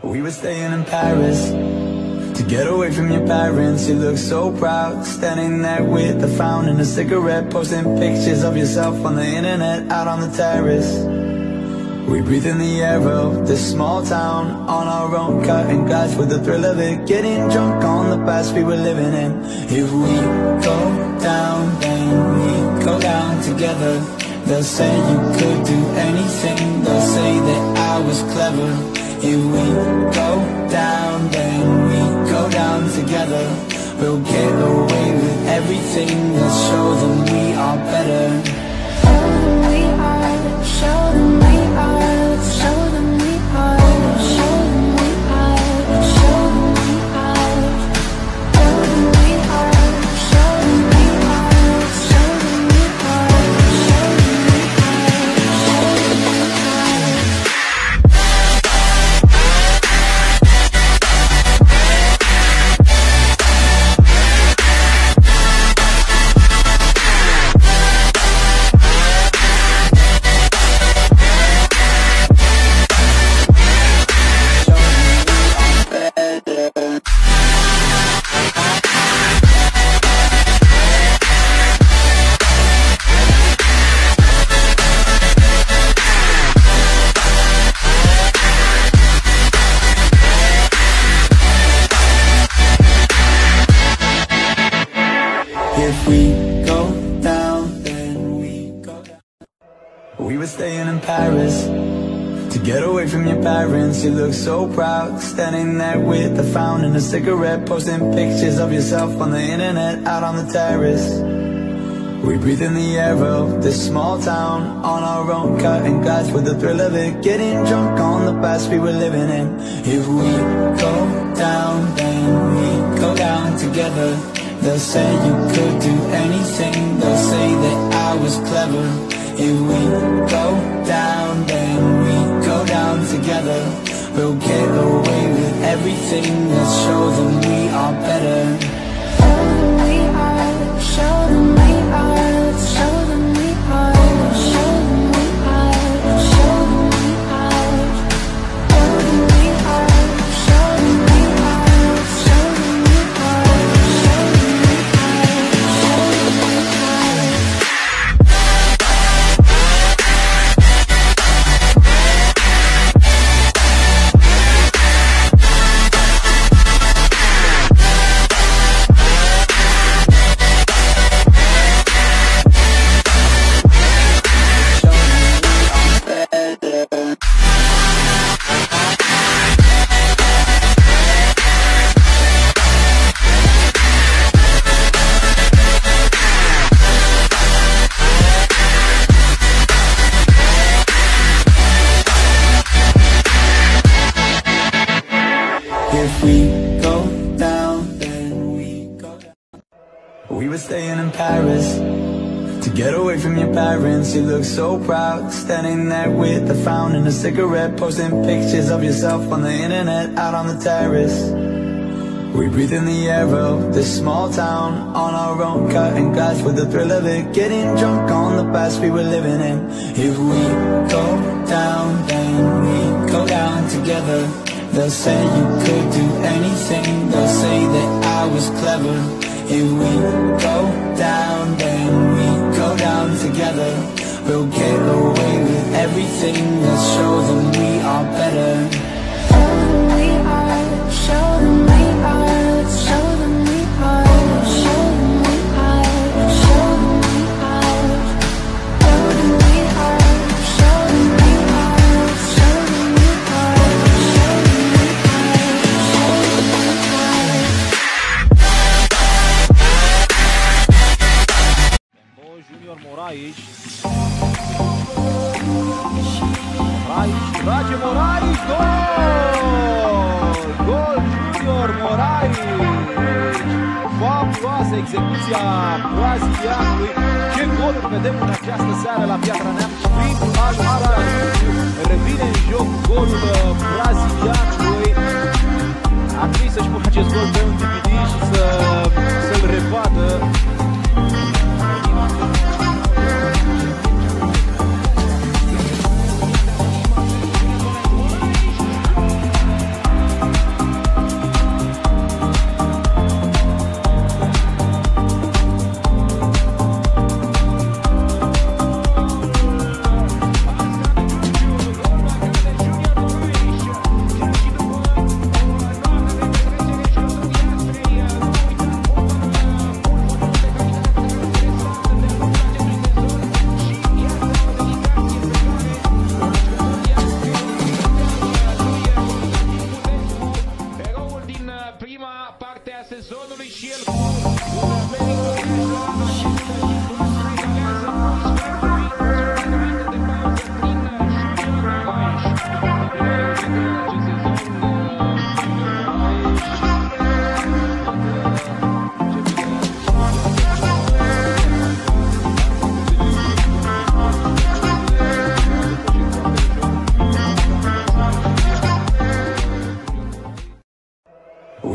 We were staying in Paris to get away from your parents. You look so proud, standing there with a fountain, a cigarette, posting pictures of yourself on the internet, out on the terrace. We breathe in the air of this small town, on our own, cutting glass with the thrill of it, getting drunk on the past we were living in. If we go down, then we go down together. They'll say you could do anything, they'll say that I was clever. If we go down, then we go down together. We'll get away with everything, let's show them we are better. Show them we are, show them we are, let's show them we are, show them we are, show them we are, show them we are, show them we are, let's show them we are, show them we are, show them we are. If we go down, then we go down. We were staying in Paris to get away from your parents. You look so proud, standing there with a fountain, a cigarette, posting pictures of yourself on the internet, out on the terrace. We breathe in the air of this small town, on our own, cutting glass with the thrill of it, getting drunk on the past we were living in. If we go down, then we go down together. They'll say you could do anything, they'll say that I was clever. If we go down, then we go down together. We'll get away with everything, let's show them we are better. Show them we are, show them we are, let's show them we are, show them we are, show them we are, show them we are, show them we are, let's show them we are, show them we are, show them we are. If we go down, then we go down. We were staying in Paris to get away from your parents. You look so proud, standing there with a fountain, a cigarette, posting pictures of yourself on the internet, out on the terrace. We breathe in the air of this small town, on our own, cutting glass with the thrill of it, getting drunk on the past we were living in. If we go down, then we go down together. They'll say you could do anything, they'll say that I was clever. If we go down, then we go down together. We'll get away with everything, let's show them we are better. Show them we are, show them we are, let's show them we are, show them we are, show them we are, show them we are, show them we are, let's show them we are, show them we are, show them we are. Junior Moraes. Rade Moraes, gol! Gol Junior Moraes! Fabuloasă execuția brazilianului. Ce goluri vedem în această seară la Piatra Neamț. Prin ajutorare revine în joc golul brazilianului. Ar trebui să-și pună acest gol pe un DVD și să-l revadă.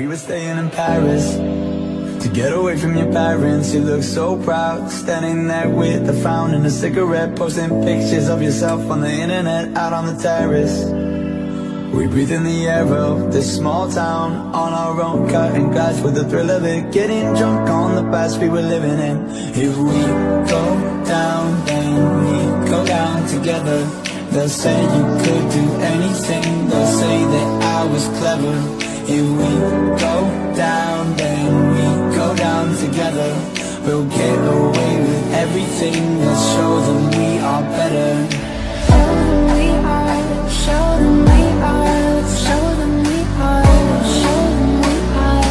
We were staying in Paris to get away from your parents. You look so proud, standing there with a frown and a cigarette, posting pictures of yourself on the internet, out on the terrace. We breathe in the air of this small town, on our own, cutting glass with the thrill of it, getting drunk on the past we were living in. If we go down, then we go down together. They'll say you could do anything, they'll say that I was clever. If we go down, then we go down together. We'll get away with everything, let's show them we are better. Show them we are, show them we are, show them we are, show them we are,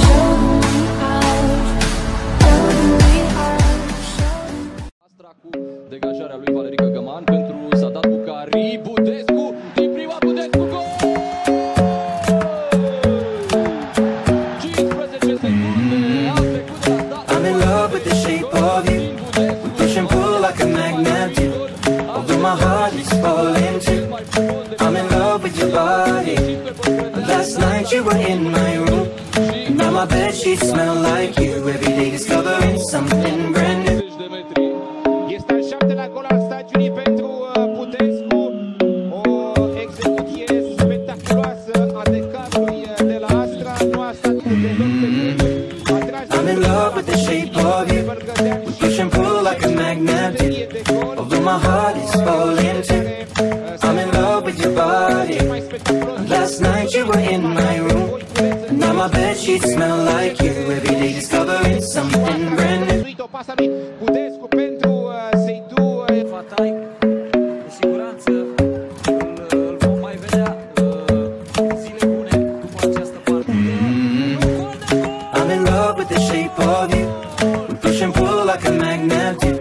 show them we are, show them we are, show them. Astra cu degajarea lui Valerică Găman pentru Sadat Bucari, Budescu, din prima Budescu, gol! 15 secunde, a trecut de la start. I'm in love with the shape of you. We push and pull like a magnet do. Although my heart is falling too. I'm in love with your body. Last night you were in my room. Now my bedsheets smell like you. Every day discovering something brand new. de metri. Este al 7-lea gol al stagiunii pentru Budescu. O execuție spectaculoasă a decanului de la Astra. Nu a stat deloc pe gânduri. I'm in love with the shape of you. We push and pull like a magnet do. Although my heart is falling too. I'm in love with your body. Last night you were in my room. Now my bedsheets smell like you. Every day discovering something brand new. O pasă lui Budescu pentru Seidu. Fatai, cu siguranță îl vom mai vedea zile bune după această partidă. I'm in love with the shape of you. We push and pull like a magnet do.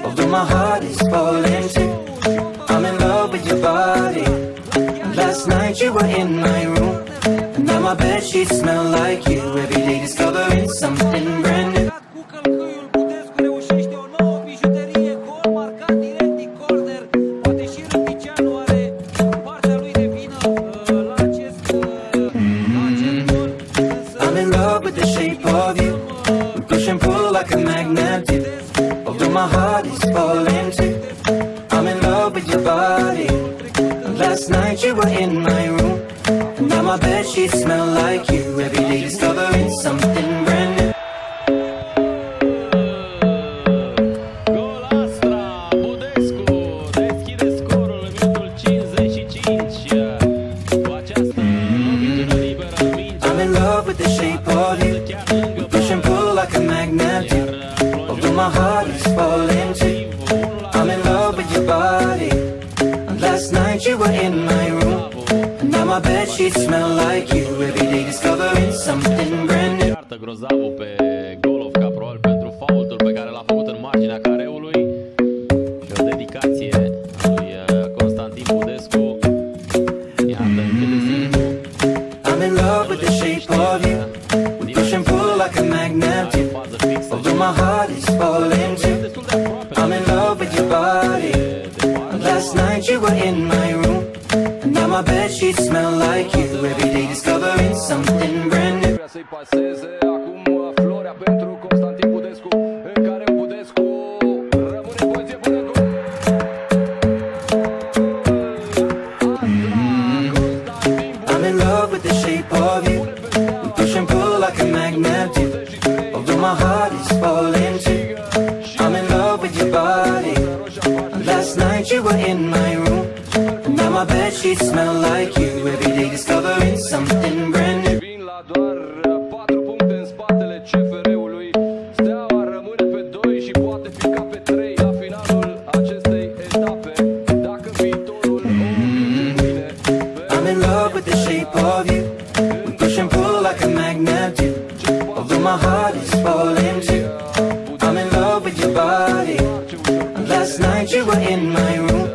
Although my heart is falling too. I'm in love with your body. Last night you were in my room. Now my bedsheets smell like you. Every day discovering something brand new. Cu călcâiul Budescu reușește o nouă bijuterie, gol marcat direct din corner. Poate și Rândicianu are partea lui de vină la acest gol. I'm in love with the shape of you. We push and pull like a magnet do. Although my heart is falling too. I'm in love with your body. Last night you were in my room. Now my bedsheets smell like you. Every day discovering something brand new. Gol Astra, Budescu deschide scorul în minutul 55. Cu această lovitură liberă în minge. I'm in love with the shape of you. We push and pull like a magnet do. Although my heart is falling too. I'm in love with your body. Last night you were in my room. Now my bedsheets smell like you. Every day discovering something brand new. Iartă grozavul pe Golovca, probabil pentru faultul pe care l-a făcut în marginea careului. Și o dedicație a lui Constantin Budescu. Iată cât de simplu. I'm in love with the shape of you. We push and pull like a magnet do. Fază fixă Although my heart is falling too. destul de aproape. I'm in love with your body. Last night you were in my room. Now my bedsheets smell like you. Every day discovering something brand new. Vrea să-i paseze acum Florea pentru Constantin Budescu, în care Budescu rămâne în poziție bună. Gol! I'm in love with the shape of you. We push and pull like a magnet do. Although my heart is falling too. I'm in love with your body. Last night you were in my room. Now my bedsheets smell like you. Every day discovering something brand new. Vin la doar 4 puncte în spatele CFR-ului. Steaua rămâne pe 2 și poate pica pe 3 la finalul acestei etape. Dacă viitorul o învinge mâine. I'm in love with the shape of you. We push and pull like a magnet do. Although my heart is falling too. I'm in love with your body. Last night you were in my room.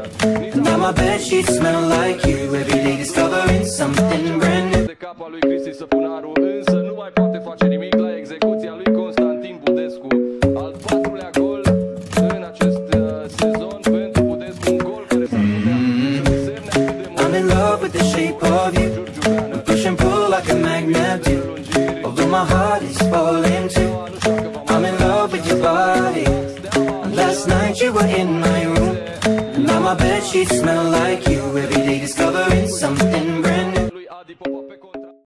Now my bedsheets smell like you. Every day discovering something brand new. De capa lui Cristi Săpunaru, însă nu mai poate face nimic la execuția lui Constantin Budescu. Al 4-lea gol în acest sezon pentru Budescu, un gol care s-ar putea să însemne atât de mult. I'm in love with the shape of you. We push and pull like a magnet do. my heart is falling too. I'm in love with your body. Last night you were in my room, and now my bedsheets smell like you. Every day discovering something